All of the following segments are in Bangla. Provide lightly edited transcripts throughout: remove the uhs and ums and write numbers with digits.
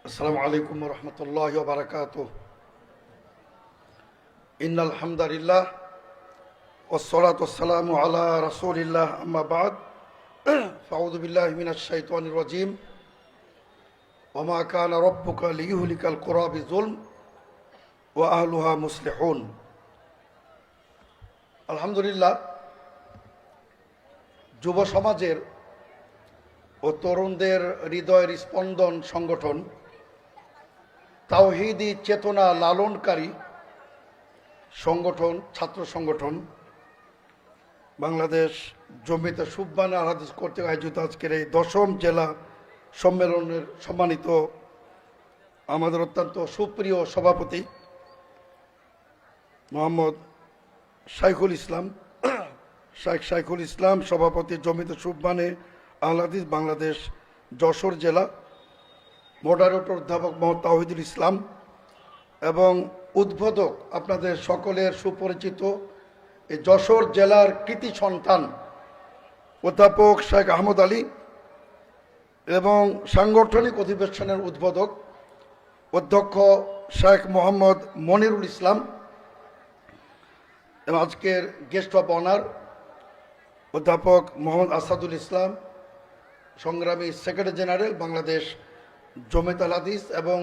আসসালামু আলাইকুম ওয়া রাহমাতুল্লাহি ওয়া বারাকাতুহু। ইন্নাল হামদালিল্লাহ ওয়াস সালাতু ওয়াস সালামু আলা রাসূলিল্লাহ, আম্মা বা'দ। ফাউযু বিল্লাহি মিনাশ শাইতানির রাজীম। ওয়া মা কানা রাব্বুকা লিইহলিকাল কুরা বিযুলম ওয়া আহলুহা মুসলিহুন। আলহামদুলিল্লাহ, যুব সমাজের ও তরুণদের হৃদয়ের স্পন্দন সংগঠন তাওহীদি চেতনা লালনকারী সংগঠন, ছাত্র সংগঠন বাংলাদেশ জমিয়তে সুবহানে আল হাদিস কর্তৃক আয়োজিত আজকের এই 10ম জেলা সম্মেলনের সম্মানিত আমাদের অত্যন্ত সুপ্রিয় সভাপতি মোহাম্মদ শাইখুল ইসলাম, শাইখুল ইসলাম, সভাপতি জমিয়তে সুবহানে আল হাদিস বাংলাদেশ যশোর জেলা, মডারেটর অধ্যাপক মোহাম্মদ তাওহিদুল ইসলাম এবং উদ্বোধক আপনাদের সকলের সুপরিচিত এই যশোর জেলার কৃতি সন্তান অধ্যাপক শেখ আহমদ আলী এবং সাংগঠনিক অধিবেশনের উদ্বোধক অধ্যক্ষ শেখ মোহাম্মদ মনিরুল ইসলাম এবং আজকের গেস্ট অফ অনার অধ্যাপক মোহাম্মদ আসাদুল ইসলাম, সংগ্রামী সেক্রেটারি জেনারেল বাংলাদেশ জমিয়ত আল হাদিস এবং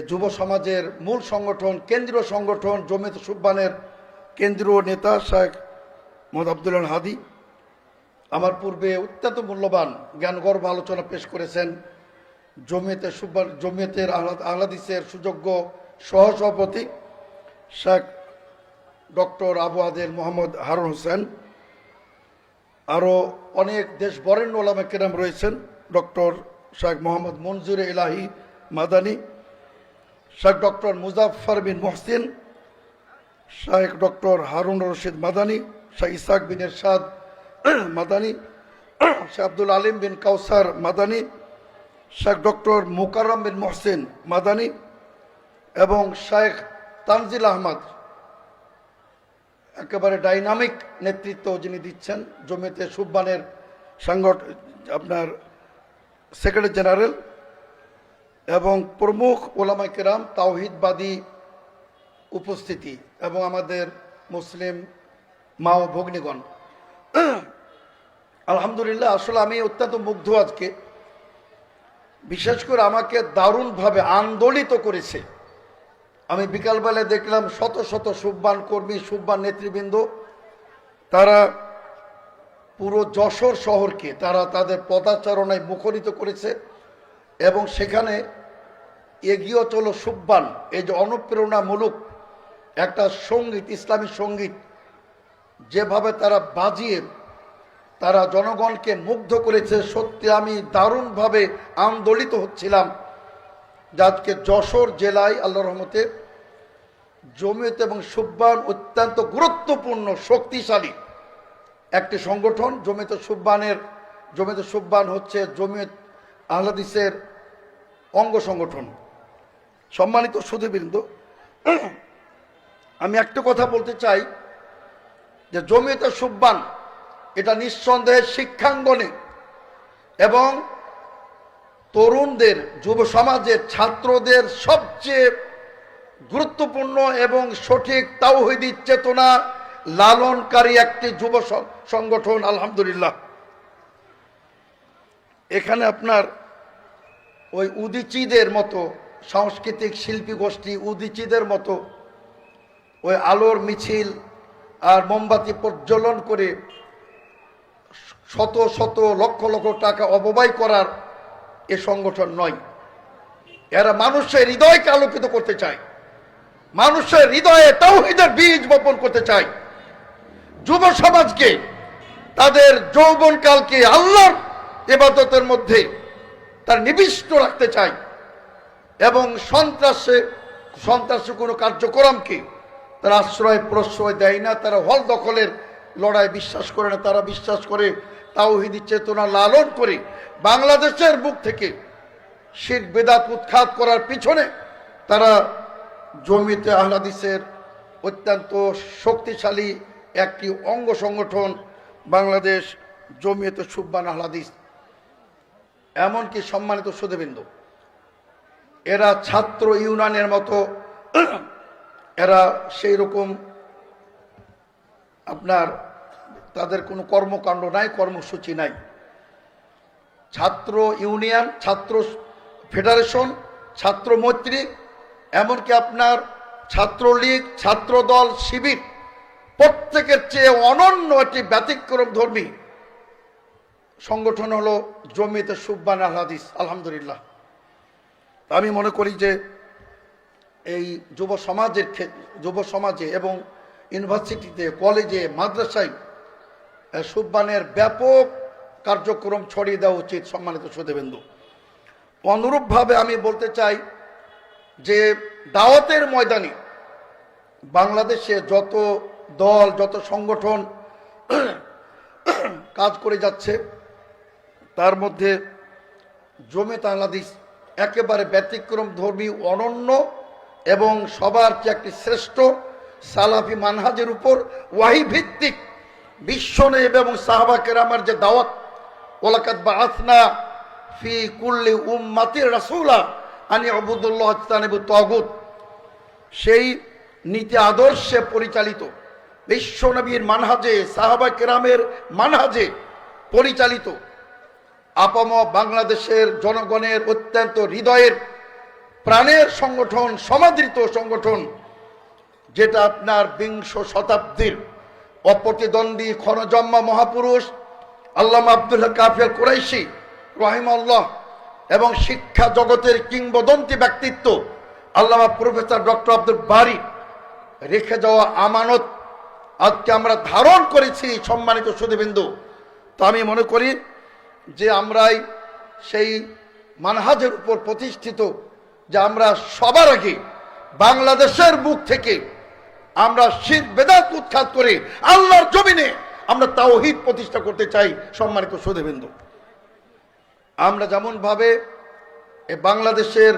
যুব সমাজের মূল সংগঠন, কেন্দ্রীয় সংগঠন জমিয়ত সুবহানের কেন্দ্রীয় নেতা শেখ মোহাম্মদ আব্দুল হাদি আমার পূর্বে অত্যন্ত মূল্যবান জ্ঞানগর্ভ আলোচনা পেশ করেছেন। জমিয়তের আল হাদিসের সুযোগ্য সহসভাপতি শেখ ডক্টর আবু আদেল মোহাম্মদ হারুন হোসেন, আরও অনেক দেশ বরেণ্য ওলামা কেরাম রয়েছেন, ডক্টর শেখ মোহাম্মদ মনজুর ইলাহি মাদানী, শেখ ডক্টর মুজাফফর বিন মোহসিন, শেখ ডক্টর হারুন রশিদ মাদানী, শেখ ইসাক বিন এরশাদ মাদানী, শেখ আব্দুল আলিম বিন কাউসার মাদানী, শেখ ডক্টর মুকাররম বিন মোহসিন মাদানী এবং শেখ তানজিল আহমদ, একেবারে ডাইনামিক নেতৃত্ব যিনি দিচ্ছেন জমিয়তে সুবহানের আপনার সেক্রেটারি জেনারেল এবং প্রমুখ ওলামায়ে কেরাম, তাওহীদবাদী উপস্থিতি এবং আমাদের মুসলিম মা ও ভগ্নীগণ, আলহামদুলিল্লাহ। আসলে আমি অত্যন্ত মুগ্ধ আজকে, বিশেষ করে আমাকে দারুণভাবে আন্দোলিত করেছে। আমি বিকালবেলায় দেখলাম শত শত সুবহান কর্মী, সুবহান নেতৃবৃন্দ, তারা পুরো যশোর শহরকে তারা তাদের পদাচারণায় মুখরিত করেছে এবং সেখানে এগিয়ে চলো সুবহান, এই যে অনুপ্রেরণামূলক একটা সঙ্গীত, ইসলামী সঙ্গীত যেভাবে তারা বাজিয়ে তারা জনগণকে মুগ্ধ করেছে, সত্যি আমি দারুণভাবে আন্দোলিত হচ্ছিলাম যে আজকে যশোর জেলায় আল্লাহর রহমতে জমিয়ত এবং সুবহান অত্যন্ত গুরুত্বপূর্ণ শক্তিশালী একটি সংগঠন। জমিয়ত সুবহান হচ্ছে জমিয়ত আল হাদিসের অঙ্গ সংগঠন। সম্মানিত সুধীবৃন্দ, আমি একটা কথা বলতে চাই যে জমিয়ত সুবহান এটা নিঃসন্দেহে শিক্ষাঙ্গনে এবং তরুণদের, যুব সমাজের, ছাত্রদের সবচেয়ে গুরুত্বপূর্ণ এবং সঠিক তাওহীদি চেতনা লালনকারী একটি যুব সংগঠন। আলহামদুলিল্লাহ, এখানে আপনার ওই উদীচীদের মতো সাংস্কৃতিক শিল্পী গোষ্ঠী, উদীচীদের মতো ওই আলোর মিছিল আর মোমবাতি প্রজ্বলন করে শত শত লক্ষ লক্ষ টাকা অপব্যয় করার এ সংগঠন নয়। এরা মানুষের হৃদয়কে আলোকিত করতে চায়, মানুষের হৃদয়ে তাওহীদের বীজ বপন করতে চায়, যুব সমাজকে তাদের যৌবনকালকে আল্লাহর ইবাদতের মধ্যে তার নিবিষ্ট রাখতে চায় এবং সন্ত্রাসে কোনো কার্যক্রমকে তারা আশ্রয় প্রশ্রয় দেয় না। তারা হল দখলের লড়াই বিশ্বাস করে না, তারা বিশ্বাস করে তাওহীদি চেতনা লালন করে বাংলাদেশের বুক থেকে শিরক বিদআত উৎখাত করার পিছনে তারা জমিয়তে আল হাদিসের অত্যন্ত শক্তিশালী একটি অঙ্গ সংগঠন বাংলাদেশ জমিয়তে সুবহান আল হাদিস। এমনকি সম্মানিত সুধীবৃন্দ, এরা ছাত্র ইউনিয়নের মতো এরা সেই রকম আপনার তাদের কোনো কর্মকাণ্ড নাই, কর্মসূচি নাই। ছাত্র ইউনিয়ন, ছাত্র ফেডারেশন, ছাত্র মৈত্রী, এমনকি আপনার ছাত্রলীগ, ছাত্রদল, শিবির প্রত্যেকের চেয়ে অনন্য একটি ব্যতিক্রম ধর্মী সংগঠন হলো জমিয়তে সুবহান আল হাদিস। আলহামদুলিল্লাহ, আমি মনে করি যে এই যুব সমাজে এবং ইউনিভার্সিটিতে, কলেজে, মাদ্রাসায় সুবহানের ব্যাপক কার্যক্রম ছড়িয়ে দেওয়া উচিত। সম্মানিত সুধীবৃন্দু, অনুরূপভাবে আমি বলতে চাই যে দাওয়াতের ময়দানে বাংলাদেশে যত দল, যত সংগঠন কাজ করে যাচ্ছে, তার মধ্যে জমিয়ত আহলে হাদিস একেবারে ব্যতিক্রম ধর্মী, অনন্য এবং সবার চেয়ে একটি শ্রেষ্ঠ সালাফি মানহাজের উপর ওয়াহি ভিত্তিক বিশ্বনবী এবং সাহাবা কেরামের যে দাওয়াত, ওয়ালাকাদ বাআসনা ফি কুল্লি উম্মাতির রাসূলা আন ইউবুদুল্লাহ ওয়াজতানিবুত তাগুত, সেই নীতি আদর্শে পরিচালিত বিশ্বনবীর মানহাজে, সাহাবা কেরামের মানহাজে পরিচালিত আপাম বাংলাদেশের জনগণের অত্যন্ত হৃদয়ের প্রাণের সংগঠন, সমাদৃত সংগঠন, যেটা আপনার বিংশ শতাব্দীর অপ্রতিদ্বন্দ্বী ক্ষণজম্মা মহাপুরুষ আল্লামা আব্দুল হক কাফি আল কুরাইশি রাহিমাহুল্লাহ এবং শিক্ষা জগতের কিংবদন্তি ব্যক্তিত্ব আল্লামা প্রফেসর ডক্টর আব্দুল বারী রেখে যাওয়া আমানত আজকে আমরা ধারণ করেছি। সম্মানিত সুধীবৃন্দু, তো আমি মনে করি যে আমরাই সেই মানহাজের উপর প্রতিষ্ঠিত, যে আমরা সবার আগে বাংলাদেশের মুখ থেকে আমরা শিরক বেদাত উৎখাত করে আল্লাহর জমিনে আমরা তাওহীদ প্রতিষ্ঠা করতে চাই। সম্মানিত সুধীবৃন্দু, আমরা যেমন ভাবে বাংলাদেশের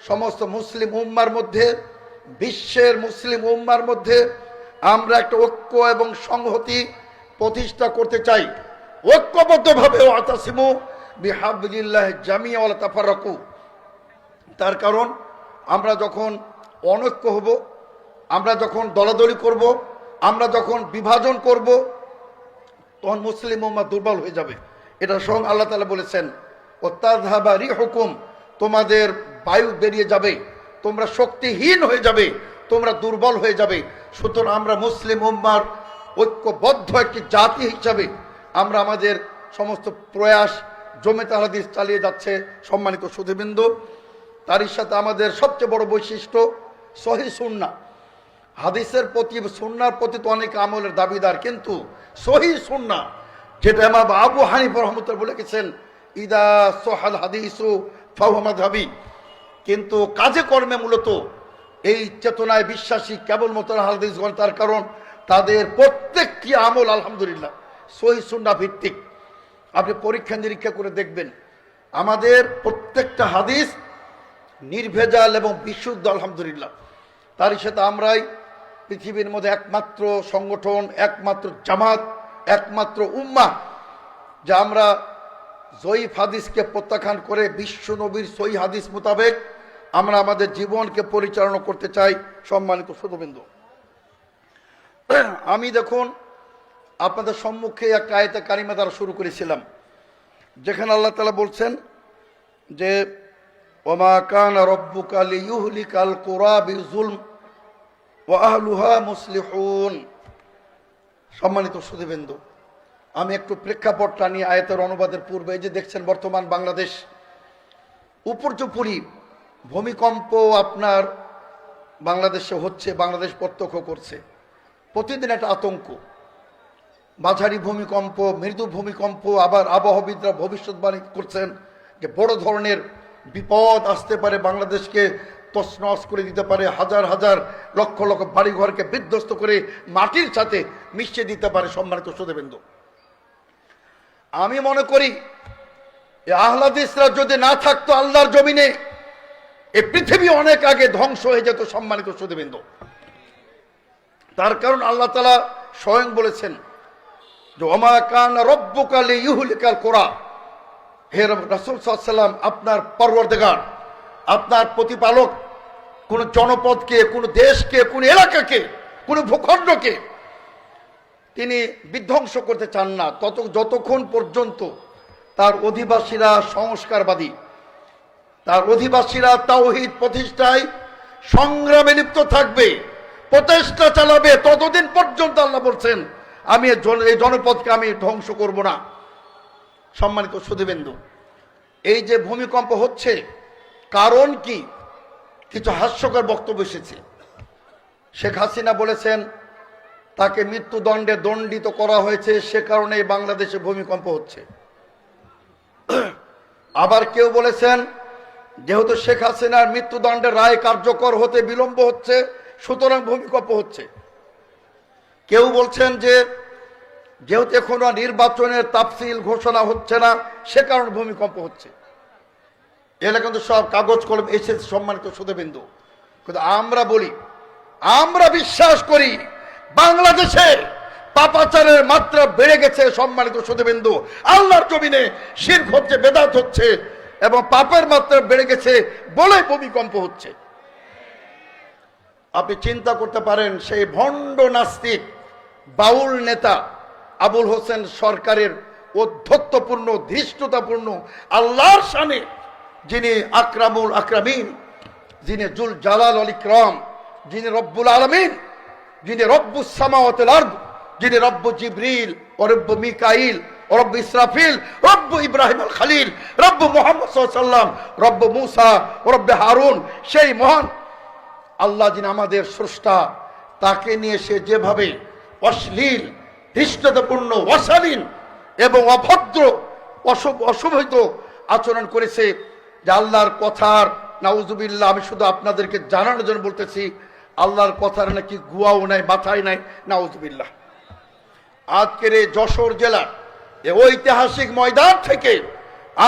সমস্ত মুসলিম উম্মার মধ্যে, বিশ্বের মুসলিম উম্মার মধ্যে আমরা একটা ঐক্য এবং সংহতি প্রতিষ্ঠা করতে চাই, ঐক্যবদ্ধভাবে ওয়াতাসিমু বিহাবলিল্লাহ জামিআ ওয়ালা তাফাররাকু। তার কারণ আমরা যখন অনৈক্য হব, আমরা যখন দলাদলি করব, আমরা যখন বিভাজন করব, তখন মুসলিম উম্মাহ দুর্বল হয়ে যাবে। এটা স্বয়ং আল্লাহ তাআলা বলেছেন, ওয়াতাযহাবা রিহুকুম, তোমাদের বায়ু বেরিয়ে যাবে, তোমরা শক্তিহীন হয়ে যাবে, তোমরা দুর্বল হয়ে যাবে। সুতরাং আমরা মুসলিম উম্মাহর ঐক্যবদ্ধ একটি জাতি হিসাবে আমরা আমাদের সমস্ত প্রয়াস জমিয়ত আহলে হাদিস চালিয়ে যাচ্ছে। সম্মানিত সুধীবৃন্দু, তারই সাথে আমাদের সবচেয়ে বড় বৈশিষ্ট্য সহিহ সুন্নাহ। হাদিসের প্রতি, সুন্নাহর প্রতি তো অনেক আমলের দাবিদার, কিন্তু সহিহ সুন্নাহ, যেটা ইমাম আবু হানিফা রাহমাতুল্লাহ বলে গেছেন, ইদা সহাল হাদিসু ফাহুয়া মাযহাবি, কিন্তু কাজে কর্মে মূলত এই চেতনায় বিশ্বাসী কেবলমাত্র হাদিসগণ। তার কারণ তাদের প্রত্যেকটি আমল আলহামদুলিল্লাহ সহিহ সুন্নাহ ভিত্তিক। আপনি পরীক্ষা নিরীক্ষা করে দেখবেন, আমাদের প্রত্যেকটা হাদিস নির্ভেজাল এবং বিশুদ্ধ আলহামদুলিল্লাহ। তারই সাথে আমরাই পৃথিবীর মধ্যে একমাত্র সংগঠন, একমাত্র জামাত, একমাত্র উম্মাহ, যা আমরা জয়ীফ হাদিসকে প্রত্যাখ্যান করে বিশ্ব নবীর সহিহ হাদিস মোতাবেক আমরা আমাদের জীবনকে পরিচালনা করতে চাই। সম্মানিত সুধীবৃন্দু, আমি দেখুন আপনাদের সম্মুখে একটা আয়াতে কারিমা দ্বারা শুরু করেছিলাম, যেখানে আল্লাহ তাআলা বলছেন যে ওমা কানা রাব্বুকা লিইউহলিকাল কুরা বিযুলম ওয়া আহলুহা মুসলিহুন। সম্মানিত সুধীবৃন্দু, আমি একটু প্রেক্ষাপটটা নিয়ে আয়াতের অনুবাদের পূর্বে, এই যে দেখছেন বর্তমান বাংলাদেশ উপর্যুপরি ভূমিকম্প আপনার বাংলাদেশে হচ্ছে, বাংলাদেশ প্রত্যক্ষ করছে, প্রতিদিন একটা আতঙ্ক, মাঝারি ভূমিকম্প, মৃদু ভূমিকম্প, আবার আবহাওয়াবিদরা ভবিষ্যৎবাণী করছেন যে বড় ধরনের বিপদ আসতে পারে, বাংলাদেশকে তছনছ করে দিতে পারে, হাজার হাজার লক্ষ লক্ষ বাড়িঘরকে বিধ্বস্ত করে মাটির সাথে মিশিয়ে দিতে পারে। সম্মানিত সুধীবৃন্দু, আমি মনে করি আহলে হাদিসরা যদি না থাকতো আল্লাহর জমিনে, এই পৃথিবী অনেক আগে ধ্বংস হয়ে যেত। সম্মানিত সুধীবৃন্দু, তার কারণ আল্লাহ তাআলা স্বয়ং বলেছেন যে ওমা কানা রাব্বুকা লিইউহলিকাল কুরা, হে রাসূল সাল্লাল্লাহু আলাইহি ওয়াসাল্লাম, আপনার পরওয়ারদিগার, আপনার প্রতিপালক কোন জনপদকে, কোন দেশকে, কোন এলাকাকে, কোন ভূখণ্ডকে তিনি বিধ্বংস করতে চান না যতক্ষণ পর্যন্ত তার অধিবাসীরা সংস্কারবাদী, তার অধিবাসীরা তাওহীদ প্রতিষ্ঠায় সংগ্রামে লিপ্ত থাকবে, প্রচেষ্টা চালাবে, ততদিন পর্যন্ত আল্লাহ বলছেন আমি এই জনপদকে আমি ধ্বংস করব না। সম্মানিত সুধীবৃন্দু, এই যে ভূমিকম্প হচ্ছে কারণ কি? কিছু হাস্যকর বক্তব্য এসেছে। শেখ হাসিনা বলেছেন তাকে মৃত্যুদণ্ডে দণ্ডিত করা হয়েছে, সে কারণে বাংলাদেশে ভূমিকম্প হচ্ছে। আবার কেউ বলেছেন যেহেতু শেখ হাসিনার মৃত্যুদণ্ডের রায় কার্যকর হতে বিলম্ব হচ্ছে সুতরাং ভূমিকম্প হচ্ছে। কেউ বলছেন যে যেহেতু এখনো নির্বাচনের তাফসিল ঘোষণা হচ্ছে না সে কারণে ভূমিকম্প হচ্ছে। এগুলো কিন্তু সব কাগজ কলম এসেছে সম্মানিত সুধীবৃন্দু। কিন্তু আমরা বলি, আমরা বিশ্বাস করি বাংলাদেশে পাপাচারের মাত্রা বেড়ে গেছে সম্মানিত সুধীবৃন্দু। আল্লাহর জমিনে শিরক হচ্ছে, বেদাত হচ্ছে এবং পাপের মাত্রা বেড়ে গেছে বলে ভূমিকম্প হচ্ছে। আপনি চিন্তা করতে পারেন সেই ভণ্ড নাস্তিক বাউল নেতা আবুল হোসেন সরকারের অধ্যত্বপূর্ণ ধৃষ্টতাপূর্ণ আল্লাহর শানে যিনি আকরামুল আকরামিন, যিনি জুল জালাল আল ইকরাম, যিনি রব্বুল আলামিন, যিনি রব্বুস সামাওয়াতিল আরদ, যিনি রব্বু জিবরিল ও রব্বু মিকাইল ও রব্বু ইসরাফিল, রব্বু ইব্রাহিম আল খলিল, রব্বু মুহাম্মদ সাল্লাল্লাহু আলাইহি ওয়াসাল্লাম, রব্বু মূসা ও রব্বু হারুন, সেই মহান আল্লাহ যিনি আমাদের স্রষ্টা, তাকে নিয়ে সে যেভাবে অশ্লীল, ধৃষ্টতাপূর্ণ, অশালীন এবং অভদ্র অশোভিত আচরণ করেছে, যে আল্লাহর কথার নাউজুবিল্লাহ, আমি শুধু আপনাদেরকে জানানোর জন্য বলতেছি, আল্লাহর কথার নাকি গুয়াও নাই, মাথায় নাই, নাউজুবিল্লাহ। আজকের এই যশোর জেলার এই ঐতিহাসিক ময়দান থেকে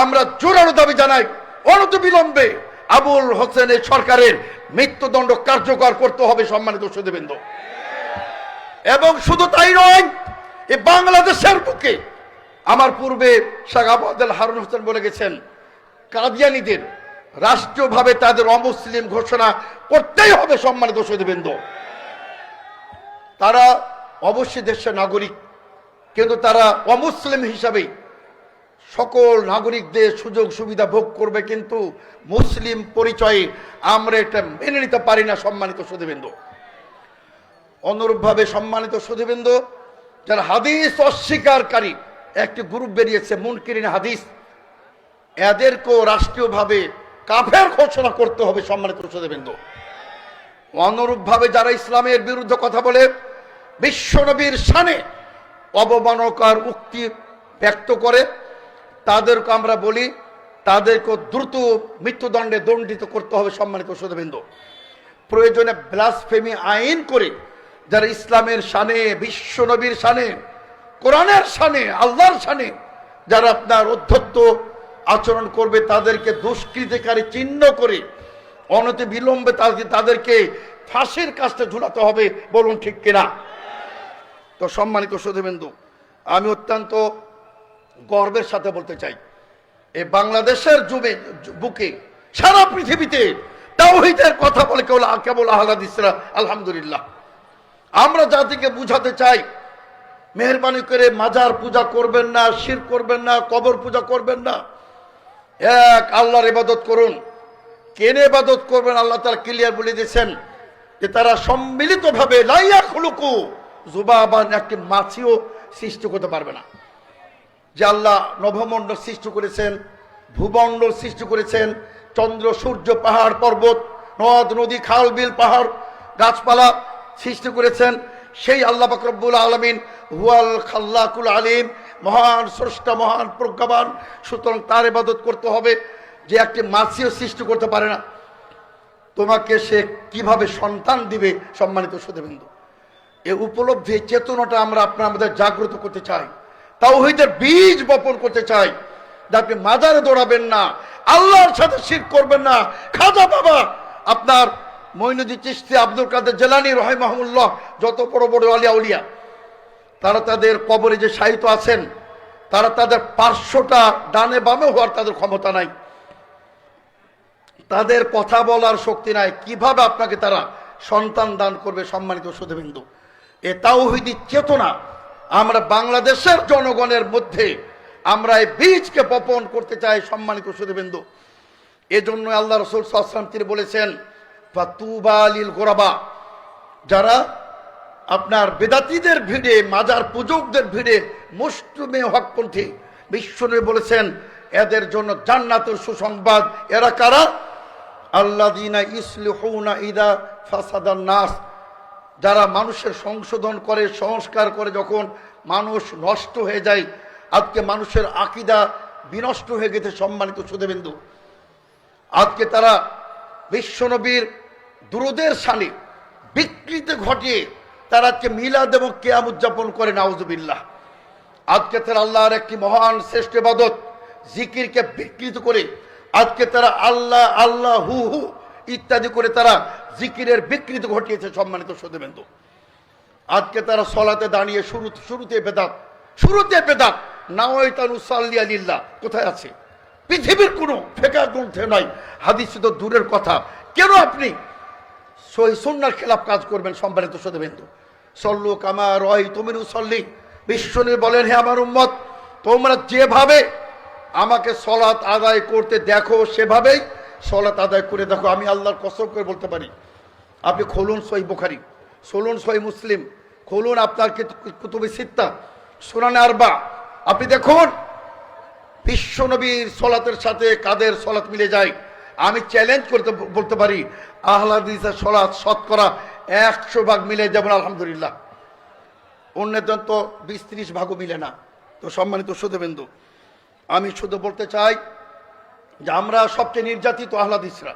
আমরা জোরালো দাবি জানাই, অনতিবিলম্বে আবুল হোসেনের সরকারের মৃত্যুদণ্ড কার্যকর করতে হবে সম্মানিত সুধীবৃন্দ। এবং শুধু তাই নয়, এই বাংলাদেশের বুকে আমার পূর্বে শাহ আবু আব্দুল হারুন হোসেন বলে গেছেন, কাদিয়ানীদের রাষ্ট্রীয়ভাবে তাদের অমুসলিম ঘোষণা করতেই হবে সম্মানিত সুধীবৃন্দ। তারা অবশ্যই দেশের নাগরিক, কিন্তু তারা অমুসলিম হিসাবে সকল নাগরিকদের সুযোগ সুবিধা ভোগ করবে, কিন্তু মুসলিম পরিচয়ে আমরা এটা মেনে নিতে পারি না সম্মানিত সুধীবৃন্দ। অনুরূপভাবে সম্মানিত সুধীবৃন্দ, যারা হাদিস অস্বীকারী একটি গ্রুপ বেরিয়েছে, মুনকিরিন হাদিস, এদেরকেও রাষ্ট্রীয়ভাবে কাফের ঘোষণা করতে হবে সম্মানিত সুধীবৃন্দ। অনুরূপভাবে যারা ইসলামের বিরুদ্ধে কথা বলে, বিশ্বনবীর শানে অবমাননাকর উক্তি ব্যক্ত করে, তাদেরকে আমরা বলি তাদেরকে দ্রুত মৃত্যুদণ্ডে দণ্ডিত করতে হবে সম্মানিত সুধীবৃন্দ। প্রয়োজনে ব্লাসফেমি আইন করে যারা ইসলামের শানে, বিশ্বনবীর শানে, কোরআনের শানে, আল্লাহর শানে যারা আপনার অধ্যত্ত আচরণ করবে তাদেরকে দুষ্কৃতিকারী চিহ্ন করে অনতি বিলম্বে তাদেরকে ফাঁসির কাছে ঝুলাতে হবে। বলুন ঠিক কিনা? তো সম্মানিত সুধীবৃন্দ, আমি অত্যন্ত গর্বের সাথে বলতে চাই, এই বাংলাদেশের বুকে সারা পৃথিবীতে তাওহীদের কথা বলে কেবল আহলাদিসরা আলহামদুলিল্লাহ। আমরা জাতিকে বুঝাতে চাই, মেহরবানি করে মাজার পূজা করবেন না, শিরক করবেন না, কবর পূজা করবেন না, এক আল্লাহর ইবাদত করুন। কেন ইবাদত করবেন আল্লাহ তাআলা ক্লিয়ার বলে দিয়েছেন যে তারা সম্মিলিতভাবে লা ইয়াখলুকু যুবাবান, একটি মাছিও সৃষ্টি করতে পারবে না। যে আল্লাহ নভমণ্ডল সৃষ্টি করেছেন, ভূমণ্ডল সৃষ্টি করেছেন, চন্দ্র সূর্য পাহাড় পর্বত নদ নদী খাল বিল পাহাড় গাছপালা সৃষ্টি করেছেন, সেই আল্লাহ পাক রব্বুল আলামিন হুয়াল খাল্লাকুল আলিম, মহান স্রষ্টা, মহান প্রজ্ঞাবান। সুতরাং তার ইবাদত করতে হবে, যে একটি মাছিও সৃষ্টি করতে পারে না। তোমাকে সে কিভাবে সন্তান দিবে সম্মানিত সুধীবৃন্দ? এই উপলব্ধি চেতনাটা আমরা আমাদের জাগ্রত করতে চাই, তাওহীদের বীজ বপন করতে চাই। আপনি মাজারে দৌড়াবেন না, আল্লাহর সাথে শিরক করবেন না। খাজা বাবা, আপনার মঈনুদ্দিন চিশতি, আব্দুল কাদের জিলানী রাহিমাহুল্লাহ, যত বড় বড় আলিয়া উলিয়া, তারা তাদের কবরে যে শায়িত আছেন, তারা তাদের পার্শ্বটা ডানে বামে হওয়ার তাদের ক্ষমতা নাই। তাদের কথা বলার শক্তি নাই, কিভাবে আপনাকে তারা সন্তান দান করবে? সম্মানিত সুধীবৃন্দু, এ তাওহীদি চেতনা আমরা বাংলাদেশের জনগণের মধ্যে আমরা এই বীজকে বপন করতে চাই। সম্মানিত সুধীবৃন্দু, এজন্য আল্লাহ রাসূল সাল্লাল্লাহু আলাইহি ওয়াসাল্লাম তিনি বলেছেন, ফাতুবা লিল গুরাবা, যারা আপনার বেদাতীদের ভিড়ে, মাজার পূজকদের ভিড়ে মুসলিমে হকপন্থী, বিশ্বনবী বলেছেন এদের জন্য জান্নাতের সুসংবাদ। এরা কারা? আল্লাযীনা ইসলিহুনা ইদা ফাসাদান নাস, যারা মানুষের সংশোধন করে, সংস্কার করে যখন মানুষ নষ্ট হয়ে যায়। আজকে মানুষের আকীদা বিনষ্ট হয়ে গেছে। সম্মানিত সুধীবৃন্দু, আজকে তারা বিশ্বনবীর দুরূদের শানে বিকৃতি ঘটিয়ে তারা আজকে মিলাদ এবং কিয়াম উদযাপন করে, নাউজুবিল্লাহ। আজকে তারা আল্লাহর একটি মহান শ্রেষ্ঠ ইবাদত জিকিরকে বিকৃত করে আজকে তারা আল্লাহ আল্লাহ হু হু ইত্যাদি করে তারা জিকিরের বিকৃতি ঘটিয়েছে। সম্মানিত সুধীবৃন্দু, আজকে তারা সলাতে দাঁড়িয়ে শুরুতে বেদাত নাওয়াইতানু সাল্লিয়া লিল্লাহ কোথায় আছে? পৃথিবীর কোনো ফেকা গ্রন্থে নাই, হাদিসে তো দূরের কথা। কেন আপনি সহি সুন্নাহর খেলাফ কাজ করবেন? সম্মানিত সুধীবৃন্দু, সল্লু কামা রাআইতুমুনি উসাল্লি, বিশ্বনবী বলেন, হে আমার উম্মত, তোমরা যেভাবে আমাকে সলাত আদায় করতে দেখো সেভাবেই সলাত আদায় করে দেখো। আমি আল্লাহর কসম করে বলতে পারি, আপনি খুলুন সহিহ বুখারী, খুলুন সহিহ মুসলিম, খুলুন আপনার কুতুবে সিত্তা, সুনানে আরবা, আপনি দেখুন বিশ্বনবীর সলাতের সাথে কাদের সলাত মিলে যায়। আমি চ্যালেঞ্জ করতে বলতে পারি আহলে হাদিসের সলাত শতকরা 100 ভাগ মিলে যাবেন আলহামদুলিল্লাহ। অন্যদের তো 20-30 ভাগও মিলে না। তো সম্মানিত সুধীবৃন্দু, আমি শুধু বলতে চাই যে আমরা সবচেয়ে নির্যাতিত আহলে হাদিসরা।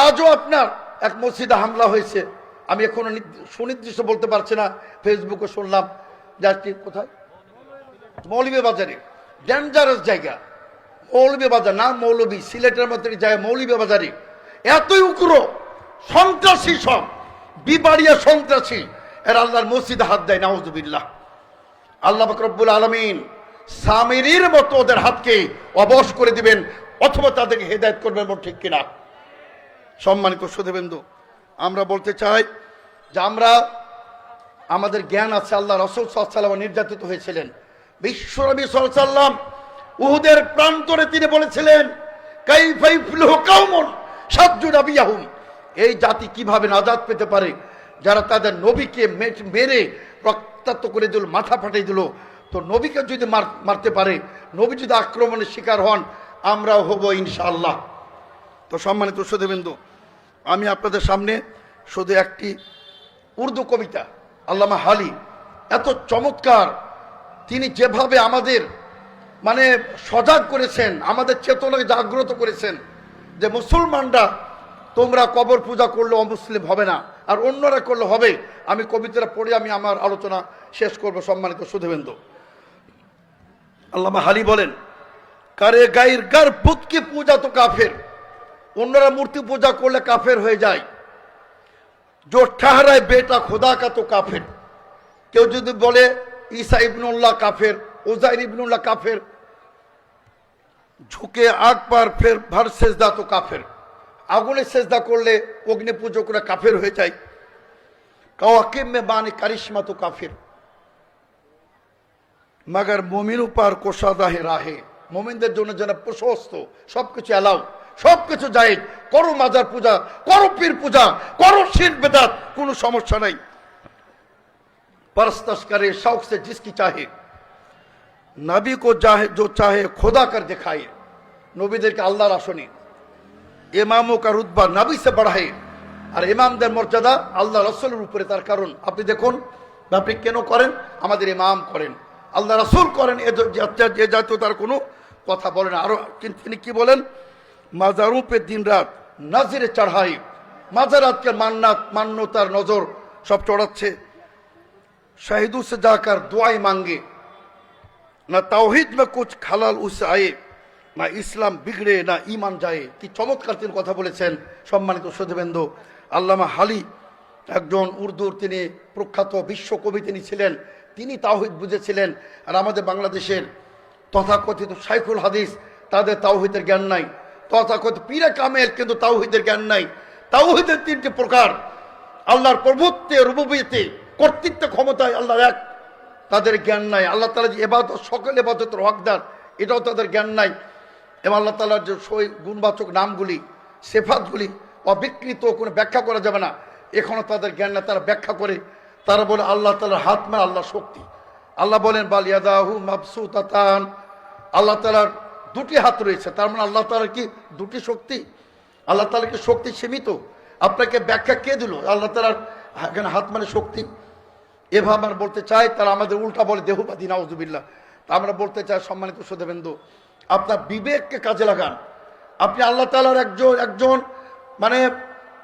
আজও আপনার এক মসজিদে হামলা হয়েছে, আমি এখনো সুনির্দিষ্ট বলতে পারছি না, ফেসবুকে শুনলাম যাচ্ছি কোথায়, মৌলভীবাজারে, ডেঞ্জারাস জায়গা মৌলভীবাজার, না মৌলভী, সিলেটের মধ্যে জায়গা মৌলভীবাজারে, এতই উগ্র সন্ত্রাসী, সব বিবাড়িয়া সন্ত্রাসী, এর আল্লাহর মসজিদে হাত দেয়, নাউজুবিল্লাহ। আল্লাহ পাক রব্বুল আলামিন সামিরীর মতো ওদের হাতকে অবশ করে দিবেন, অথবা তাদেরকে হেদায়েত করবেন, ঠিক কিনা? সম্মানিত সুধীবৃন্দু, আমরা বলতে চাই যে আমরা আমাদের জ্ঞান আছে, আল্লাহ রাসূল সাল্লাল্লাহু আলাইহি ওয়াসাল্লাম নির্যাতিত হয়েছিলেন। বিশ্বনবী সাল্লাল্লাহু আলাইহি ওয়াসাল্লাম উহুদের প্রান্তরে তিনি বলেছিলেন, কাইফা ইফলিহু কওমুন শাজ্জু নাবিয়াহুম, এই জাতি কিভাবে নাজাত পেতে পারে যারা তাদের নবীকে মেরে রক্তাক্ত করে দিল, মাথা ফাটিয়ে দিল। তো নবীকে যদি মারতে পারে, নবী যদি আক্রমণের শিকার হন, আমরাও হব ইনশাআল্লাহ। তো সম্মানিত সুধীবৃন্দু, আমি আপনাদের সামনে শুধু একটি উর্দু কবিতা, আল্লামা হালি, এত চমৎকার, তিনি যেভাবে আমাদের মানে সজাগ করেছেন, আমাদের চেতনাকে জাগ্রত করেছেন যে মুসলমানরা তোমরা কবর পূজা করলে অমুসলিম হবে না, আর অন্যরা করলে হবে। আমি কবিতাটা পড়ে আমি আমার আলোচনা শেষ করব। সম্মানিত সুধীবৃন্দু, আল্লামা হালি বলেন, কারে গায়ের গার বুত কি পূজা তো কাফের, অন্যরা মূর্তি পূজা করলে কাফের হয়ে যায়। जो ठहराए बेटा खुदा का तो काफिर, কেউ যদি বলে ঈসা ইবনুল্লাহ কাফের, উযাইর ইবনুল্লাহ কাফের, ঝুঁকে আগ পার ফের ভর সেজদা তো কাফের, আগুনে সেজদা করলে অগ্নি পূজকরা কাফের হয়ে যায়। কাওয়াকিব মে বানে কারিশমা তো কাফির, মগর মুমিনু পার কোশাদা হে রাহে, মুমিনদের জন্য যেন প্রশস্ত, সবকিছু এলাও, সবকিছু জায়েজ, করো মাজার পূজা, করো পীর পূজা, করো শিরক বিদআত, কোনো সমস্যা নাই। परस्तश करे शौक से जिसकी चाहे, नबी को चाहे जो चाहे खुदा कर दिखाए, নবীদেরকে আল্লাহর আসনে, ইমামও কা রুতবা নবী সে বাড়ায়, আর ইমামদের মর্যাদা আল্লাহ রাসূলের উপরে। তার কারণ আপনি দেখুন, আপনি কেন করেন? আমাদের ইমাম করেন, আল্লাহ রাসূল করেন, এ জাতীয় তার কোনো কথা বলেন। আরো তিনি কি বলেন? মাজারু পে দিন রাত নজরে চড়াই, মাজারাতকে মান্যতার নজর সব চড়াচ্ছে। शहीदों से जाकर दुआएं मांगे, न तौहीद में कुछ खलाल उससे आए, ना ইসলাম বিগড়ে না ঈমান যায়। কি চমৎকার তিনি কথা বলেছেন। সম্মানিত সুধীবৃন্দু, আল্লামা হালি একজন উর্দুর তিনি প্রখ্যাত বিশ্বকবি তিনি ছিলেন, তিনি তাওহীদ বুঝেছিলেন। আর আমাদের বাংলাদেশের তথাকথিত শাইখুল হাদিস, তাদের তাওহীদের জ্ঞান নাই। তথাকথিত পীরে কামেল, কিন্তু তাওহীদের জ্ঞান নাই। তাওহীদের তিনটি প্রকার: আল্লাহর প্রভুত্বে, রুবুবিয়তে, কর্তৃত্ব, ক্ষমতায় আল্লাহ এক, তাদের জ্ঞান নাই। আল্লাহ তাআলা যে ইবাদত, সকল ইবাদতের হকদার, এটাও তাদের জ্ঞান নাই। এবং আল্লাহ তাআলার যে গুণবাচক নামগুলি, সিফাতগুলি অবিকৃত, কোনো ব্যাখ্যা করা যাবে না, এখনো তাদের জ্ঞান নাই। তারা ব্যাখ্যা করে, তারা বলে আল্লাহ তাআলার হাত মানে আল্লাহর শক্তি। আল্লাহ বলেন বাল ইয়াদাহু মাবসুতাতান, আল্লাহ তাআলার দুটি হাত রয়েছে, তার মানে আল্লাহ তাআলার কি দুটি শক্তি? আল্লাহ তাআলার কি শক্তি সীমিত? আপনাকে ব্যাখ্যা কে দিল আল্লাহ তাআলার এখানে হাত মানে শক্তি? এভাবে আমরা বলতে চাই, তারা আমাদের উল্টা বলে দেহবাদী, নাউজুবিল্লাহ। তা আমরা বলতে চাই, সম্মানিত শ্রোতাবৃন্দ, আপনার বিবেককে কাজে লাগান। আপনি আল্লাহ তাআলার একজন মানে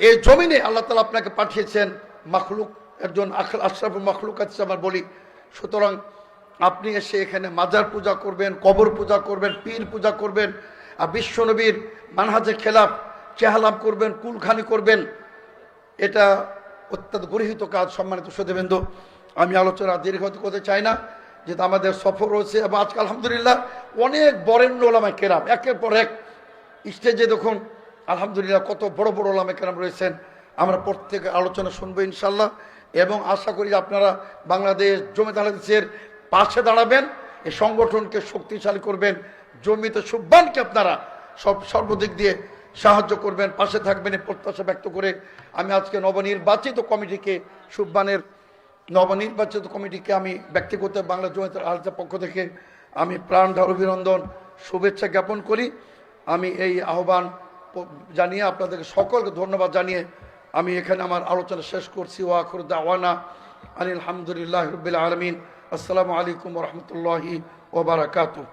এই জমিনে আল্লাহ তাআলা আপনাকে পাঠিয়েছেন মাখলুক, একজন আশরাফুল মাখলুকাত আমরা বলি। সুতরাং আপনি এসে এখানে মাজার পূজা করবেন, কবর পূজা করবেন, পীর পূজা করবেন, আর বিশ্বনবীর মানহাজের খেলাফ চেহালাম করবেন, কুলখানি করবেন, এটা অত্যন্ত গর্হিত কাজ। সম্মানিত শ্রোতাবৃন্দ, আমি আলোচনা দীর্ঘ করতে চাই না, যেহেতু আমাদের সফর রয়েছে। এবং আজকে আলহামদুলিল্লাহ অনেক বরেণ্য ওলামায়ে কেরাম একের পর এক স্টেজে দেখুন, আলহামদুলিল্লাহ কত বড় বড় ওলামায়ে কেরাম রয়েছেন। আমরা প্রত্যেকে আলোচনা শুনবো ইনশাল্লাহ, এবং আশা করি আপনারা বাংলাদেশ জমিয়ত আহলে হাদিসের পাশে দাঁড়াবেন, এই সংগঠনকে শক্তিশালী করবেন, জমিয়তে সুবহানকে আপনারা সর্বদিক দিয়ে সাহায্য করবেন, পাশে থাকবেন, এই প্রত্যাশা ব্যক্ত করে আমি আজকে নবনির্বাচিত কমিটিকে, সুবহানের নবনির্বাচিত কমিটিকে আমি ব্যক্তিগত বাংলা জমিয়ত আহলে হাদিসের পক্ষ থেকে আমি প্রাণঢাল অভিনন্দন, শুভেচ্ছা জ্ঞাপন করি। আমি এই আহ্বান জানিয়ে আপনাদেরকে সকলকে ধন্যবাদ জানিয়ে আমি এখানে আমার আলোচনা শেষ করছি। ওয়া আখিরু দাওয়ানা আলহামদুলিল্লাহি রাব্বিল আলামিন। আসসালামু আলাইকুম ওয়া রাহমাতুল্লাহি ওয়া বারাকাতুহু।